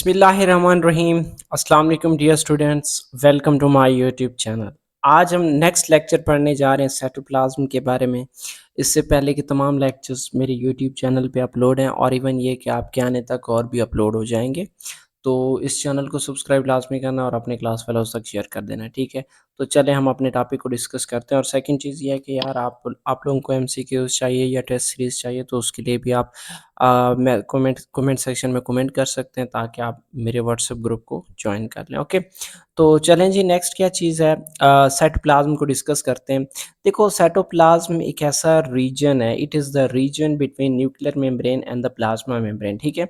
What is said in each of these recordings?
बिस्मिल्लाहिर्रहमानिर्रहीम। अस्सलाम वालेकुम dear students, welcome to my YouTube channel. आज हम नेक्स्ट लेक्चर पढ़ने जा रहे हैं साइटोप्लाज्म के बारे में। इससे पहले के तमाम लेक्चर्स मेरे यूट्यूब चैनल पे अपलोड हैं और इवन ये कि आपके आने तक और भी अपलोड हो जाएंगे। तो इस चैनल को सब्सक्राइब लाजमी करना और अपने क्लास फेलोज तक शेयर कर देना, ठीक है। तो चले हम अपने टॉपिक को डिस्कस करते हैं। और सेकंड चीज़ ये है कि यार आप लोगों को एमसीक्यूज चाहिए या टेस्ट सीरीज़ चाहिए, तो उसके लिए भी आप मैं कमेंट सेक्शन में कमेंट कर सकते हैं ताकि आप मेरे व्हाट्सएप ग्रुप को ज्वाइन कर लें। ओके, तो चलें जी, नेक्स्ट क्या चीज़ है, साइटोप्लाज्म को डिस्कस करते हैं। देखो, साइटोप्लाज्म एक ऐसा रीजन है, it is the region between nuclear membrane and the plasma membrane, ठीक है।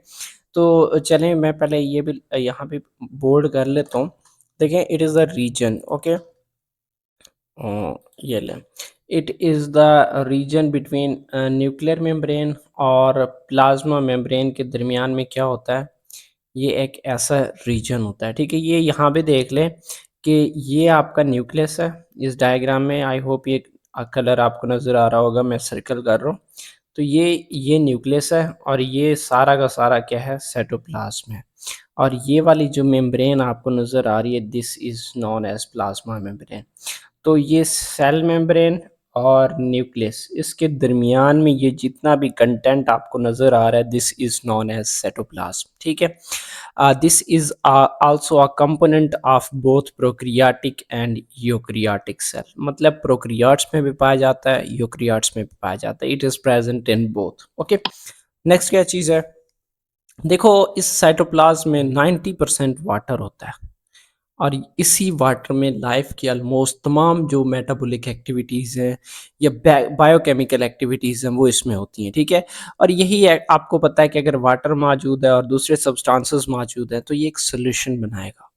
तो चलें, मैं पहले ये भी यहाँ पे बोल्ड कर लेता हूँ। देखें, it is the region, okay. ये लें, it is the region between nuclear membrane और प्लाज्मा मेम्ब्रेन के दरमियान में क्या होता है, ये एक ऐसा रीजन होता है, ठीक है। ये यहाँ पे देख लें कि ये आपका न्यूक्लियस है। इस डायग्राम में आई होप ये कलर आपको नज़र आ रहा होगा, मैं सर्कल कर रहा हूँ। तो ये न्यूक्लियस है और ये सारा का सारा क्या है, साइटोप्लाज्म है। और ये वाली जो मेम्ब्रेन आपको नज़र आ रही है, this is known as plasma membrane. तो ये सेल मेम्ब्रेन और न्यूक्लियस, इसके दरमियान में ये जितना भी कंटेंट आपको नज़र आ रहा है, this is known as cytoplasm, ठीक है। This is also a component of both prokaryotic and eukaryotic cell. मतलब प्रोक्रियाट्स में भी पाया जाता है, यूकरियाट्स में भी पाया जाता है। It is present in both. Okay, next क्या चीज़ है, देखो इस साइटोप्लाज्म में 90% वाटर होता है और इसी वाटर में लाइफ की ऑलमोस्ट तमाम जो मेटाबॉलिक एक्टिविटीज़ हैं या बायोकेमिकल एक्टिविटीज़ हैं, वो इसमें होती हैं, ठीक है। और यही है, आपको पता है कि अगर वाटर मौजूद है और दूसरे सब्सटेंसेस मौजूद हैं, तो ये एक सोल्यूशन बनाएगा।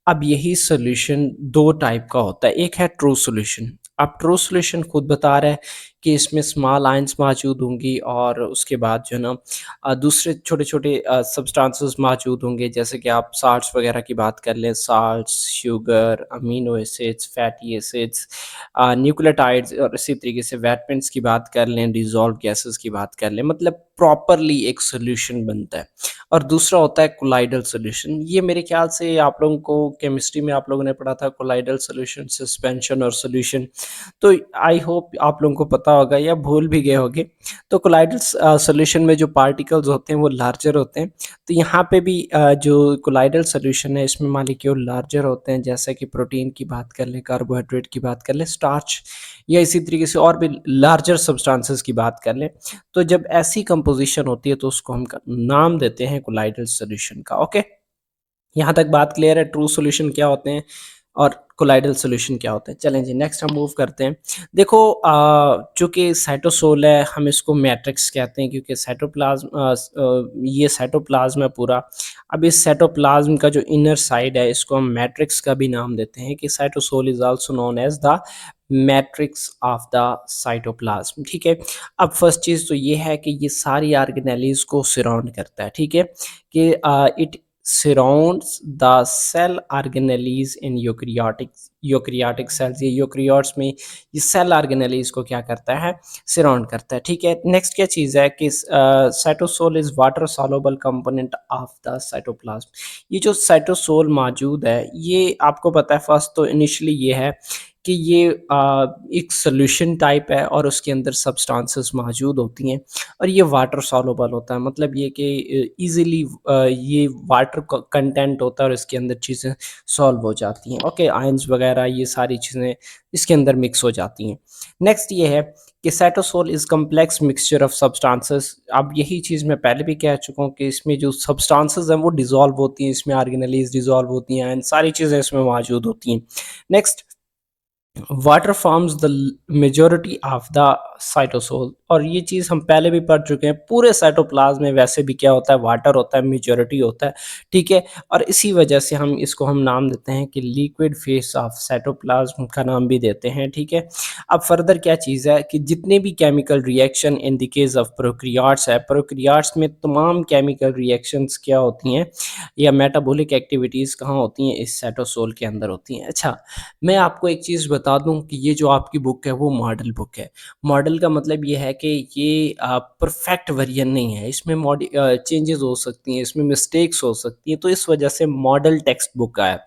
अब यही सोल्यूशन दो टाइप का होता है। एक है ट्रू सोल्यूशन। अब ट्रू सोल्यूशन खुद बता रहा है कि इसमें स्मॉल आयंस मौजूद होंगी और उसके बाद जो है ना दूसरे छोटे-छोटे सब्सटेंसेस मौजूद होंगे, जैसे कि आप साल्ट्स वगैरह की बात कर लें, salts, sugar, amino acids, fatty acids, nucleotides, और इसी तरीके से वेटमेंट्स की बात कर लें, डिज़ोल्व्ड गैसेस की बात कर लें, मतलब प्रॉपरली एक सॉल्यूशन बनता है। और दूसरा होता है कोलाइडल सॉल्यूशन। ये मेरे ख्याल से आप लोगों को केमिस्ट्री में आप लोगों ने पढ़ा था, कोलाइडल सॉल्यूशन, सस्पेंशन और सॉल्यूशन। तो आई होप आप लोगों को पता होगा या भूल भी गए होंगे। तो कोलाइडल सॉल्यूशन में जो पार्टिकल्स होते हैं वो लार्जर होते हैं। तो यहाँ पे भी जो कोलाइडल सॉल्यूशन है, इसमें मॉलिक्यूल लार्जर होते हैं, जैसे कि प्रोटीन की बात कर लें, कार्बोहाइड्रेट की बात कर लें, स्टार्च, या इसी तरीके से और भी लार्जर सब्सटेंसेस की बात कर लें। तो जब ऐसी कंपोजिशन होती है तो उसको हम नाम देते हैं कोलाइडल सॉल्यूशन का। ओके, यहाँ तक बात क्लियर है, ट्रू सॉल्यूशन क्या होते हैं और कोलाइडल सॉल्यूशन क्या होते हैं। चलें जी, नेक्स्ट हम मूव करते हैं। देखो, चूँकि साइटोसोल है, हम इसको मैट्रिक्स कहते हैं क्योंकि ये साइटोप्लाज्म है पूरा। अब इस साइटोप्लाज्म का जो इनर साइड है, इसको हम मैट्रिक्स का भी नाम देते हैं कि cytosol is also known as the matrix of the cytoplasm, ठीक है। अब फर्स्ट चीज़ तो ये है कि ये सारी ऑर्गेनेलीज को सराउंड करता है, ठीक है, कि it surrounds the cell organelles in eukaryotic sales. ये यूकेरियोट्स में ये सेल ऑर्गेनेलीज को क्या करता है, सराउंड करता है, ठीक है। नेक्स्ट क्या चीज़ है कि cytosol is water soluble component of the cytoplasm. ये जो साइटोसोल मौजूद है, ये आपको पता है, फर्स्ट तो इनिशियली ये है कि ये एक सोल्यूशन टाइप है और उसके अंदर सब्सटेंसेस मौजूद होती हैं और ये वाटर सॉल्युबल होता है। मतलब ये कि इजीली ये वाटर कंटेंट होता है और इसके अंदर चीज़ें सॉल्व हो जाती हैं। ओके, आयंस वगैरह ये सारी चीज़ें इसके अंदर मिक्स हो जाती हैं। नेक्स्ट ये है कि cytosol is complex mixture of substances. अब यही चीज़ मैं पहले भी कह चुका हूँ कि इसमें जो सब्सटेंसेस हैं वो डिज़ोल्व होती हैं, इसमें ऑर्गेनेलीज डिज़ोल्व होती हैं एंड सारी चीज़ें इसमें मौजूद होती हैं। Next, water forms the majority of the cytosol. और ये चीज़ हम पहले भी पढ़ चुके हैं, पूरे साइटोप्लाज्म में वैसे भी क्या होता है, वाटर होता है, मेजॉरिटी होता है, ठीक है। और इसी वजह से हम नाम देते हैं कि लिक्विड फेस ऑफ साइटोप्लाज्म का नाम भी देते हैं, ठीक है। अब फर्दर क्या चीज़ है कि जितने भी chemical reaction in the case of prokaryotes है, प्रोक्रियाट्स में तमाम केमिकल रिएक्शंस क्या होती हैं या मेटाबॉलिक एक्टिविटीज़ कहाँ होती हैं, इस साइटोसोल के अंदर होती हैं। अच्छा, मैं आपको एक चीज़ बता दूं कि ये जो आपकी बुक है वो मॉडल बुक है। मॉडल का मतलब ये है कि ये परफेक्ट वर्जन नहीं है, इसमें चेंजेस हो सकती हैं, इसमें मिस्टेक्स हो सकती हैं, तो इस वजह से मॉडल टेक्स्ट बुक का है।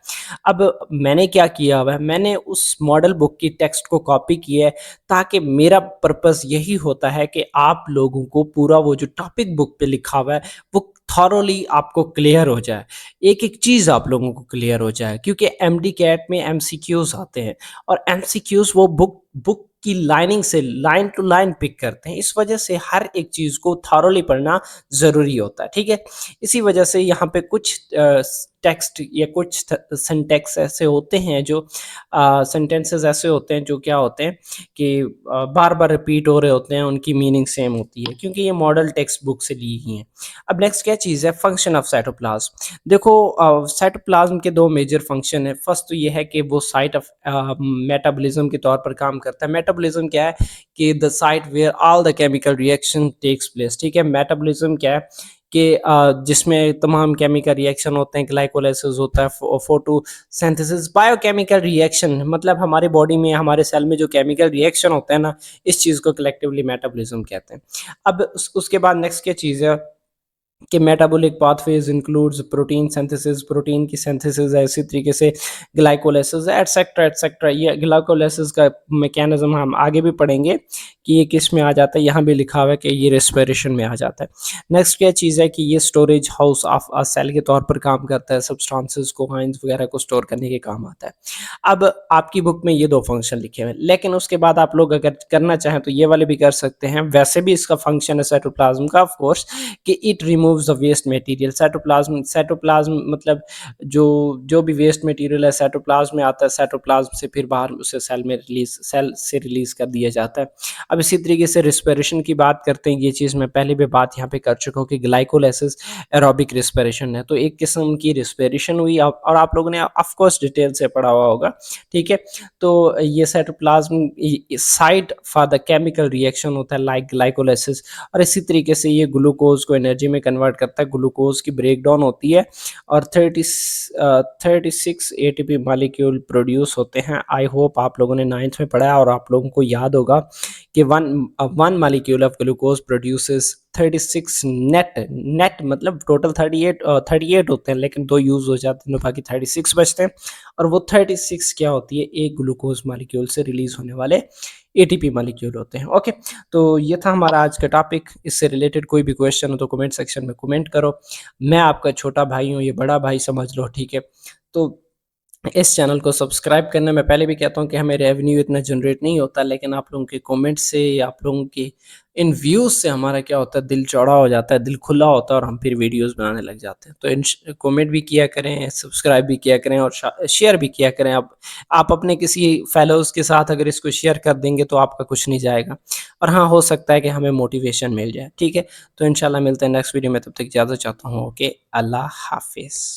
अब मैंने क्या किया हुआ है, मैंने उस मॉडल बुक की टेक्स्ट को कॉपी किया है, ताकि मेरा पर्पस यही होता है कि आप लोगों को पूरा वो जो टॉपिक बुक पे लिखा हुआ है वो थॉरोली आपको क्लियर हो जाए, एक एक चीज़ आप लोगों को क्लियर हो जाए, क्योंकि एमडी कैट में एमसीक्यूज आते हैं और एमसीक्यूज वो बुक बुक की लाइनिंग से लाइन टू लाइन पिक करते हैं, इस वजह से हर एक चीज़ को थॉरोली पढ़ना ज़रूरी होता है। ठीक है, इसी वजह से यहाँ पे कुछ टेक्स्ट या कुछ सिंटेक्स ऐसे होते हैं जो सेंटेंसेस ऐसे होते हैं जो क्या होते हैं कि बार बार रिपीट हो रहे होते हैं, उनकी मीनिंग सेम होती है, क्योंकि ये मॉडल टेक्स्ट बुक से ली गई हैं। अब नेक्स्ट क्या चीज़ है, फंक्शन ऑफ साइटोप्लाज्म। देखो साइटोप्लाज्म के दो मेजर फंक्शन है। फर्स्ट तो ये है कि वो साइट ऑफ मेटाबॉलिज्म के तौर पर काम करता है। मेटाबॉलिज्म क्या है कि the site where all the chemical reaction takes place. ठीक है, मेटाबॉलिज्म क्या है कि जिसमें तमाम केमिकल रिएक्शन होते हैं, ग्लाइकोलाइसिस होता है, फोटोसिंथेसिस, बायोकेमिकल रिएक्शन, मतलब हमारे बॉडी में हमारे सेल में जो केमिकल रिएक्शन होते हैं ना, इस चीज़ को कलेक्टिवली मेटाबॉलिज्म कहते हैं। अब उसके बाद नेक्स्ट क्या चीज़ है कि metabolic pathways includes protein synthesis, protein की सिंथेसिस है, इसी तरीके से ग्लाइकोलाइसिस एटसेट्रा एटसेट्रा। ये ग्लाइकोलाइसिस का मैकेनिज्म हम आगे भी पढ़ेंगे कि ये किस में आ जाता है, यहाँ भी लिखा हुआ है कि ये रेस्पिरेशन में आ जाता है। नेक्स्ट क्या चीज़ है कि ये storage house of a cell के तौर पर काम करता है, सब्सटेंसेस को, आयंस वगैरह को स्टोर करने के काम आता है। अब आपकी बुक में ये दो फंक्शन लिखे हुए हैं, लेकिन उसके बाद आप लोग अगर करना चाहें तो ये वाले भी कर सकते हैं। वैसे भी इसका फंक्शन है साइटोप्लाज्म का, ऑफ कोर्स, कि it removes the waste material. Cytoplasm cytoplasm मतलब जो जो भी वेस्ट मटेरियल है साइटोप्लाज्म में आता है, साइटोप्लाज्म से फिर बाहर उसे सेल से रिलीज कर दिया जाता है। अब इसी तरीके से रिस्पिरेशन की बात करते हैं, ये चीज़ मैं पहले भी बात यहाँ पे कर चुका हूँ कि ग्लाइकोलाइसिस एरोबिक रिस्पिरेशन है, तो एक किस्म की रिस्पिरेशन हुई और आप लोगों ने ऑफ कोर्स डिटेल से पढ़ा हुआ होगा। ठीक है, तो ये cytoplasm site for the chemical reaction होता है लाइक ग्लाइकोलाइसिस, और इसी तरीके से ये ग्लूकोज को एनर्जी में कन्वर्ट करता है। ग्लूकोज की ब्रेक डाउन होती है और 36 एटीपी मॉलिक्यूल प्रोड्यूस होते हैं। आई होप आप लोगों ने 9th में पढ़ा है और आप लोगों को याद होगा कि one molecule of glucose produces 36 net मतलब टोटल 38 होते हैं, लेकिन दो यूज हो जाते हैं, बाकी 36 बचते हैं। और वो 36 क्या होती है, एक ग्लूकोज मॉलिक्यूल से रिलीज होने वाले एटीपी मॉलिक्यूल होते हैं। ओके, तो ये था हमारा आज का टॉपिक। इससे रिलेटेड कोई भी क्वेश्चन हो तो कमेंट सेक्शन में कमेंट करो। मैं आपका छोटा भाई हूँ, ये बड़ा भाई समझ लो। ठीक है, तो इस चैनल को सब्सक्राइब करना, मैं पहले भी कहता हूँ कि हमें रेवेन्यू इतना जनरेट नहीं होता, लेकिन आप लोगों के कमेंट से या आप लोगों के इन व्यूज़ से हमारा क्या होता है, दिल चौड़ा हो जाता है, दिल खुला होता है और हम फिर वीडियोस बनाने लग जाते हैं। तो इन कमेंट भी किया करें, सब्सक्राइब भी किया करें और शेयर भी किया करें। आप अपने किसी फेलोज़ के साथ अगर इसको शेयर कर देंगे तो आपका कुछ नहीं जाएगा, और हाँ, हो सकता है कि हमें मोटिवेशन मिल जाए। ठीक है, तो इंशाल्लाह मिलते हैं नेक्स्ट वीडियो में, तब तक इजाज़त चाहता हूँ। ओके, अल्लाह हाफिज़।